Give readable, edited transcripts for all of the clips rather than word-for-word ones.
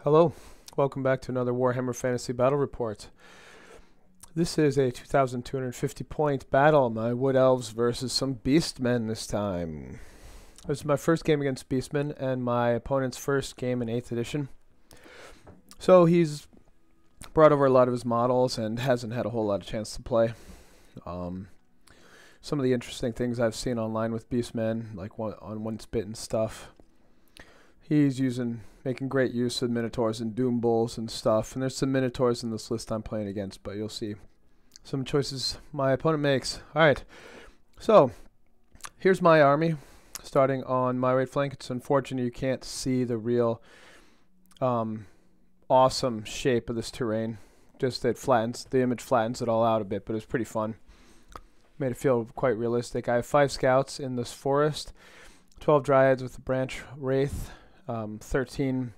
Hello, welcome back to another Warhammer Fantasy Battle Report. This is a 2,250 point battle, my Wood Elves versus some Beastmen this time. This is my first game against Beastmen and my opponent's first game in 8th edition. So he's brought over a lot of his models and hasn't had a whole lot of chance to play. Some of the interesting things I've seen online with Beastmen, like on Once Bitten stuff. He's making great use of Minotaurs and Doom Bulls and stuff. And there's some Minotaurs in this list I'm playing against, but you'll see some choices my opponent makes. Alright, so here's my army. Starting on my right flank, it's unfortunate you can't see the real awesome shape of this terrain. Just that the image flattens it all out a bit, but it's pretty fun. Made it feel quite realistic. I have 5 scouts in this forest, 12 dryads with the branch wraith, 13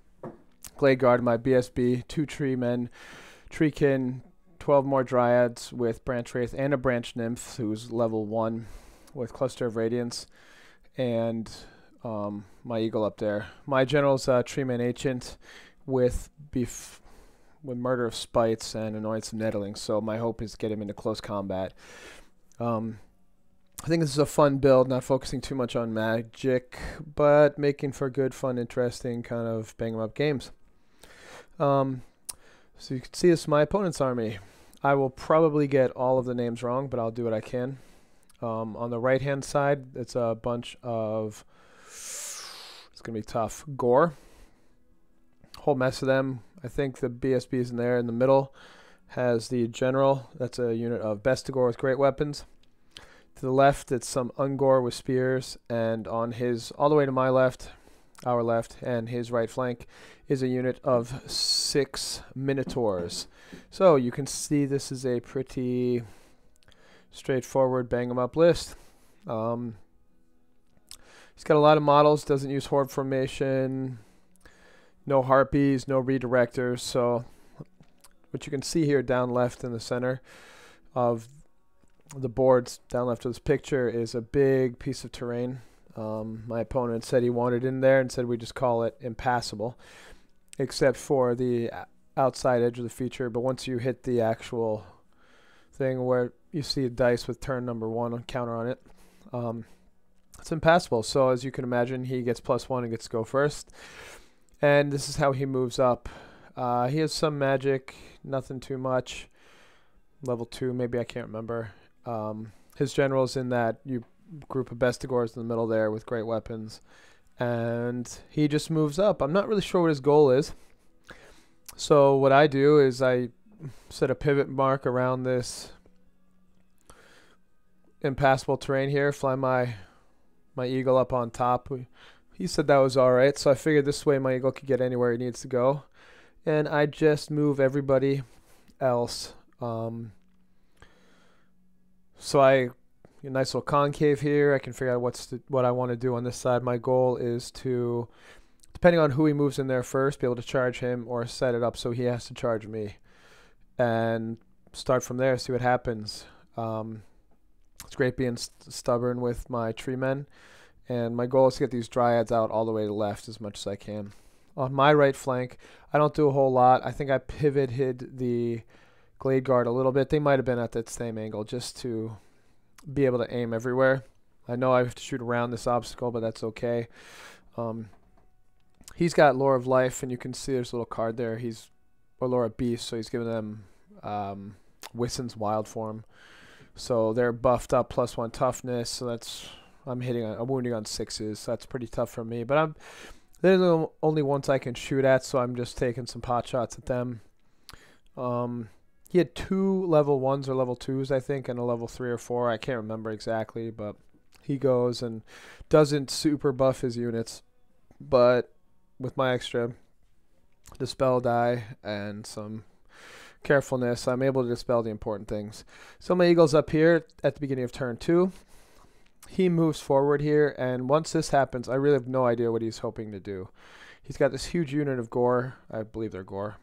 glade guard in my BSB, 2 tree men, treekin, 12 more dryads with branch wraith and a branch nymph who's level 1 with cluster of radiance, and my eagle up there. My general's tree man ancient with murder of spites and annoyance of nettlings, so my hope is to get him into close combat. I think this is a fun build, not focusing too much on magic, but making for good, fun, interesting kind of bang 'em up games. So you can see this is my opponent's army. I will probably get all of the names wrong, but I'll do what I can. On the right-hand side, it's a bunch of, it's going to be tough, gore. Whole mess of them. I think the BSB is in there. In the middle has the general. That's a unit of Bestigore with great weapons. To the left, it's some Ungor with spears, and on his, all the way to my left, our left, and his right flank is a unit of 6 Minotaurs. So you can see this is a pretty straightforward bang 'em up list. He's got a lot of models, doesn't use horde formation, no harpies, no redirectors. So what you can see here down left in the center of the boards, down left of this picture, is a big piece of terrain. My opponent said he wanted in there and said we just call it impassable, except for the outside edge of the feature. But once you hit the actual thing where you see a dice with turn number 1 counter on it, it's impassable. So as you can imagine, he gets +1 and gets to go first. And this is how he moves up. He has some magic, nothing too much. Level 2, maybe, I can't remember. His general's in that group of Bestigores in the middle there with great weapons. And he just moves up. I'm not really sure what his goal is. So what I do is I set a pivot mark around this impassable terrain here, fly my eagle up on top. He said that was alright, so I figured this way my eagle could get anywhere he needs to go. And I just move everybody else. So a nice little concave here. I can figure out what I want to do on this side. My goal is to, depending on who he moves in there first, be able to charge him or set it up so he has to charge me. And start from there, see what happens. It's great being stubborn with my tree men. And my goal is to get these dryads out all the way to the left as much as I can. On my right flank, I don't do a whole lot. I think I pivoted the glade guard a little bit. They might have been at that same angle just to be able to aim everywhere. I know I have to shoot around this obstacle, but that's okay. He's got Lore of Life, and you can see there's a little card there. Or Lore of Beast, so he's giving them Wisson's Wild Form. So they're buffed up +1 toughness, so I'm wounding on 6s, so that's pretty tough for me. But there's only ones I can shoot at, so I'm just taking some pot shots at them. He had 2 level 1s or level 2s, I think, and a level 3 or 4. I can't remember exactly, but he goes and doesn't super buff his units. But with my extra dispel die and some carefulness, I'm able to dispel the important things. So my eagle's up here at the beginning of turn 2. He moves forward here, and once this happens, I really have no idea what he's hoping to do. He's got this huge unit of gore, I believe they're gore,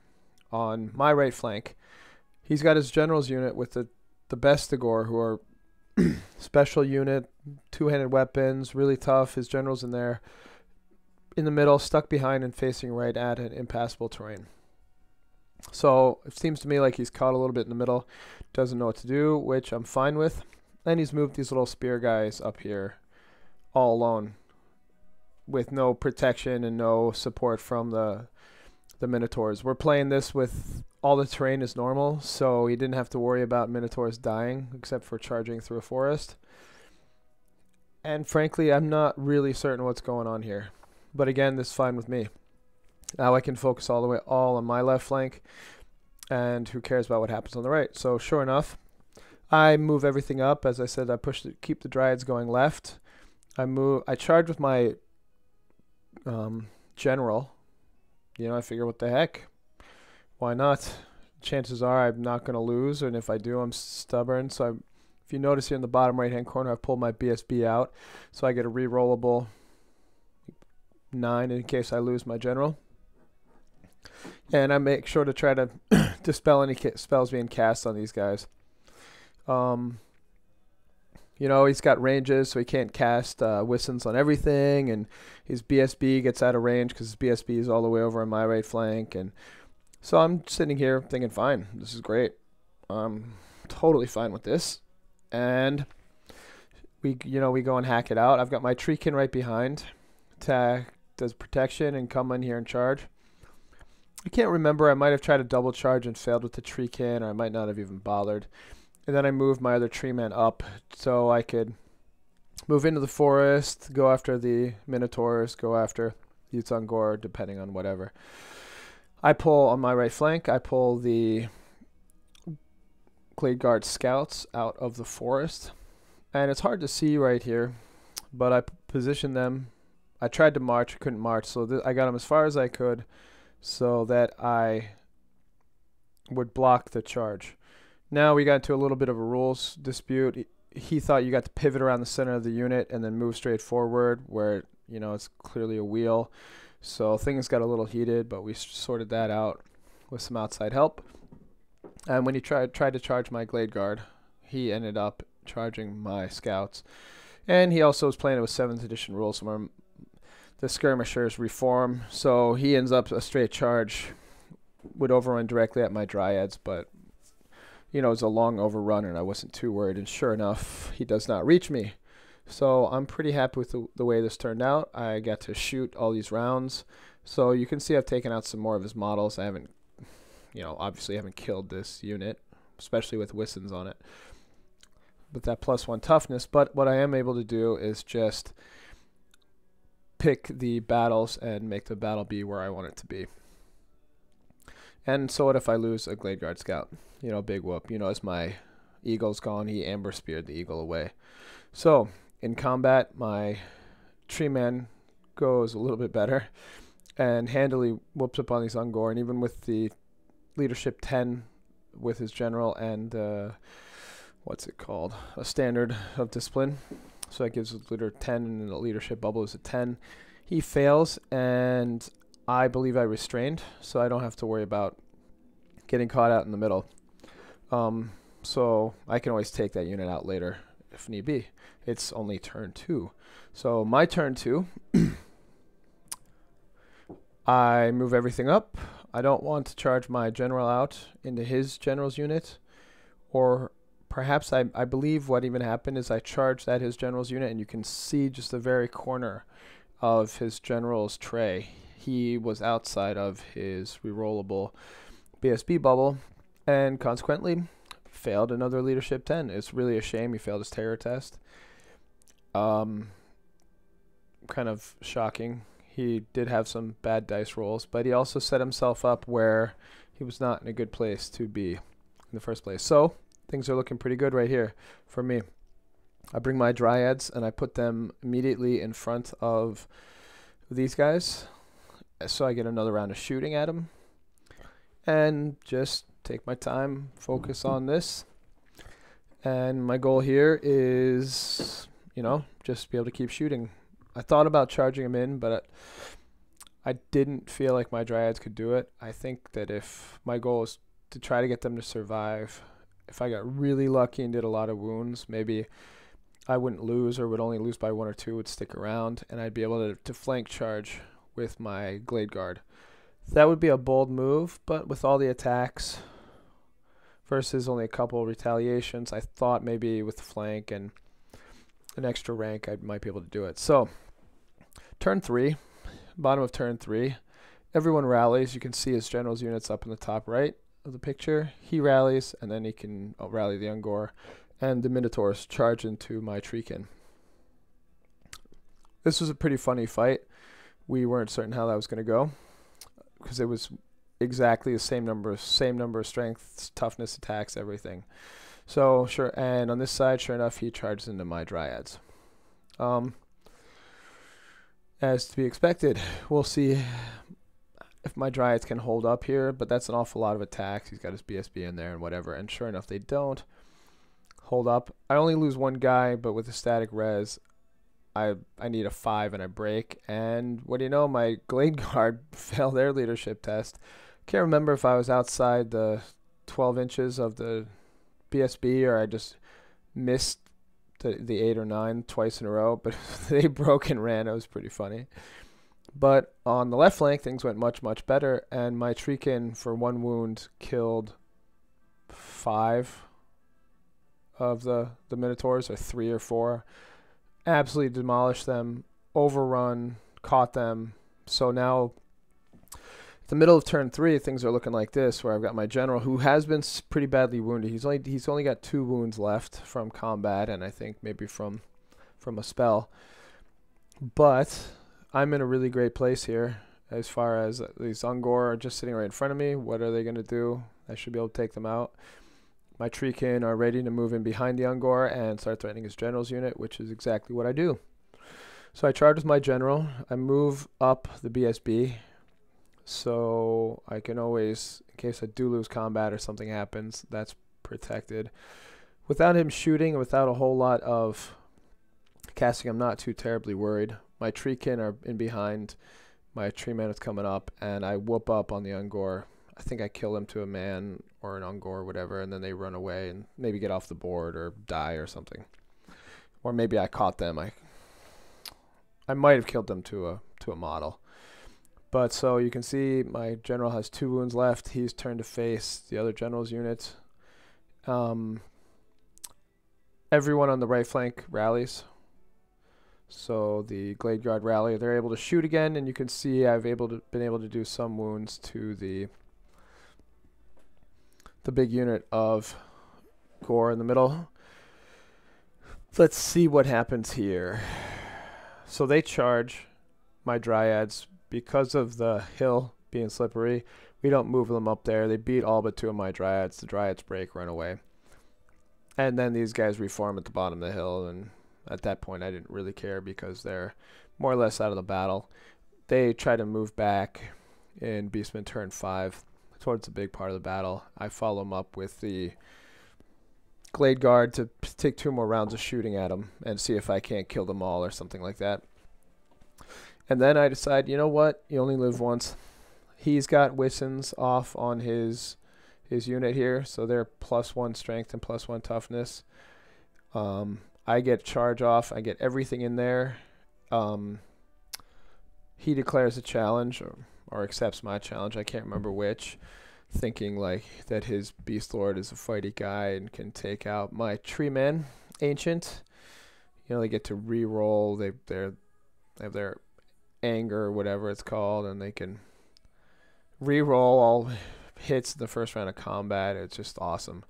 on my right flank. He's got his general's unit with the Bestigore, who are special unit, 2-handed weapons, really tough. His general's in there. in the middle, stuck behind and facing right at an impassable terrain. So it seems to me like he's caught a little bit in the middle, doesn't know what to do, which I'm fine with. And he's moved these little spear guys up here all alone with no protection and no support from the Minotaurs. We're playing this with all the terrain is normal, so he didn't have to worry about Minotaurs dying except for charging through a forest. And frankly, I'm not really certain what's going on here. But again, this is fine with me. Now I can focus all the way on my left flank, and who cares about what happens on the right. So sure enough, I move everything up. As I said, I keep the Dryads going left. I charge with my general. You know, I figure, what the heck? Why not? Chances are I'm not going to lose, and if I do, I'm stubborn. So if you notice here in the bottom right-hand corner, I've pulled my BSB out, so I get a re-rollable 9 in case I lose my general. And I make sure to try to dispel any spells being cast on these guys. You know, he's got ranges, so he can't cast Wissons on everything, and his BSB gets out of range because his BSB is all the way over on my right flank. And so I'm sitting here thinking, fine, this is great. I'm totally fine with this. And we go and hack it out. I've got my Treekin right behind. Does protection and come in here and charge. I can't remember. I might have tried to double charge and failed with the Treekin, or I might not have even bothered. And then I moved my other tree man up so I could move into the forest, go after the Minotaurs, go after Yutzangor, depending on whatever. I pull on my right flank, I pull the Glade Guard scouts out of the forest. And it's hard to see right here, but I positioned them. I tried to march, couldn't march, so I got them as far as I could so that I would block the charge. Now we got into a little bit of a rules dispute. He thought you got to pivot around the center of the unit and then move straight forward, where, you know, it's clearly a wheel. So things got a little heated, but we sorted that out with some outside help. And when he tried to charge my Glade Guard, he ended up charging my scouts. And he also was playing it with 7th edition rules where the skirmishers reform. So he ends up a straight charge, would overrun directly at my Dryads, but you know, it was a long overrun and I wasn't too worried, and sure enough, he does not reach me. So I'm pretty happy with the way this turned out. I got to shoot all these rounds. So you can see I've taken out some more of his models. I haven't, you know, obviously haven't killed this unit, especially with Wissons on it, with that +1 toughness. But what I am able to do is just pick the battles and make the battle be where I want it to be. And so what if I lose a Glade Guard scout? You know, big whoop. You know, as my eagle's gone, he amber speared the eagle away. So in combat, my tree man goes a little bit better and handily whoops up on these Ungor. And even with the leadership 10 with his general and what's it called? A standard of discipline. So that gives his leader 10 and the leadership bubble is a 10. He fails, and I believe I restrained, so I don't have to worry about getting caught out in the middle. So I can always take that unit out later if need be. It's only turn 2. So my turn 2, I move everything up. I don't want to charge my general out into his general's unit, or perhaps I believe what even happened is I charged at his general's unit, and you can see just the very corner of his general's tray. He was outside of his rerollable BSB bubble, and consequently failed another leadership 10. It's really a shame he failed his terror test. Kind of shocking. He did have some bad dice rolls, but he also set himself up where he was not in a good place to be in the first place. So things are looking pretty good right here for me. I bring my Dryads and I put them immediately in front of these guys, so I get another round of shooting at them, and just take my time, focus on this. And my goal here is, you know, just be able to keep shooting. I thought about charging them in, but I didn't feel like my Dryads could do it. I think that if my goal is to try to get them to survive, if I got really lucky and did a lot of wounds, maybe I wouldn't lose, or would only lose by 1 or 2, would stick around, and I'd be able to flank charge with my Glade Guard. That would be a bold move, but with all the attacks versus only a couple retaliations, I thought maybe with the flank and an extra rank I might be able to do it. So turn 3, bottom of turn 3, everyone rallies. You can see his general's units up in the top right of the picture. He rallies, and then he can rally the Ungor, and the Minotaurs charge into my Treekin. This was a pretty funny fight. We weren't certain how that was going to go because it was exactly the same number of strength, toughness, attacks, everything. So sure, and on this side, sure enough, he charges into my Dryads. As to be expected, we'll see if my Dryads can hold up here, but that's an awful lot of attacks. He's got his BSB in there and whatever, and sure enough, they don't hold up. I only lose one guy, but with a static res, I need a 5 and I break. And what do you know, my Glade Guard failed their leadership test. Can't remember if I was outside the 12 inches of the BSB or I just missed the 8 or 9 twice in a row, but they broke and ran. It was pretty funny. But on the left flank, things went much, much better, and my Treekin, for 1 wound, killed 5 of the Minotaurs, or 3 or 4. Absolutely demolished them, overrun, caught them. So now, the middle of turn 3, things are looking like this, where I've got my general, who has been pretty badly wounded. He's only got 2 wounds left from combat, and I think maybe from a spell. But I'm in a really great place here as far as these Ungor are just sitting right in front of me. What are they going to do? I should be able to take them out. My Treekin are ready to move in behind the Ungor and start threatening his general's unit, which is exactly what I do. So I charge with my general. I move up the BSB so I can always, in case I do lose combat or something happens, that's protected. Without him shooting and without a whole lot of casting, I'm not too terribly worried. My Treekin are in behind. My tree man is coming up, and I whoop up on the Ungor. I think I kill him to a man or an Ungor or whatever, and then they run away and maybe get off the board or die or something. Or maybe I caught them. I might have killed them to a model. But so you can see my general has 2 wounds left. He's turned to face the other general's unit. Everyone on the right flank rallies. So the Glade Guard rally, they're able to shoot again, and you can see I've been able to do some wounds to the big unit of Gore in the middle. Let's see what happens here. So they charge my Dryads because of the hill being slippery. We don't move them up there. They beat all but 2 of my Dryads. The Dryads break, run away. And then these guys reform at the bottom of the hill, and at that point I didn't really care because they're more or less out of the battle. They try to move back in Beastmen turn 5 towards the big part of the battle. I follow them up with the Glade Guard to take 2 more rounds of shooting at them and see if I can't kill them all or something like that. And then I decide, you know what, you only live once. He's got Wissons off on his unit here, so they're +1 strength and +1 toughness. I get charge off. I get everything in there. He declares a challenge or accepts my challenge. I can't remember which. Thinking like that his Beast Lord is a fighty guy and can take out my Tree Man Ancient. You know, they get to re-roll. They have their anger or whatever it's called, and they can re-roll all hits in the first round of combat. It's just awesome.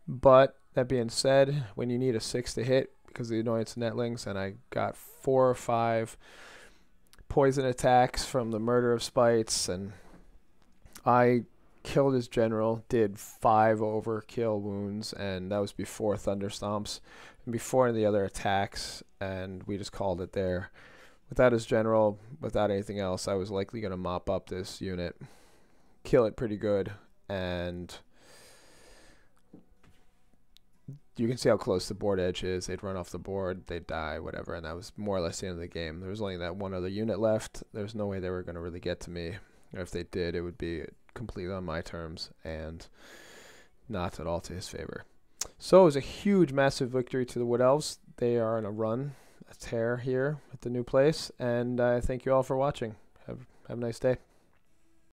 But that being said, when you need a 6 to hit because of the annoyance netlings, and I got 4 or 5 poison attacks from the murder of spites, and I killed his general, did 5 overkill wounds, and that was before thunderstomps and before the other attacks, and we just called it there. Without his general, without anything else, I was likely going to mop up this unit, kill it pretty good, and you can see how close the board edge is. They'd run off the board, they'd die, whatever, and that was more or less the end of the game. There was only that 1 other unit left. There's no way they were going to really get to me. Or if they did, it would be completely on my terms and not at all to his favor. So it was a huge, massive victory to the Wood Elves. They are on a run, a tear here at the new place, and I thank you all for watching. Have a nice day.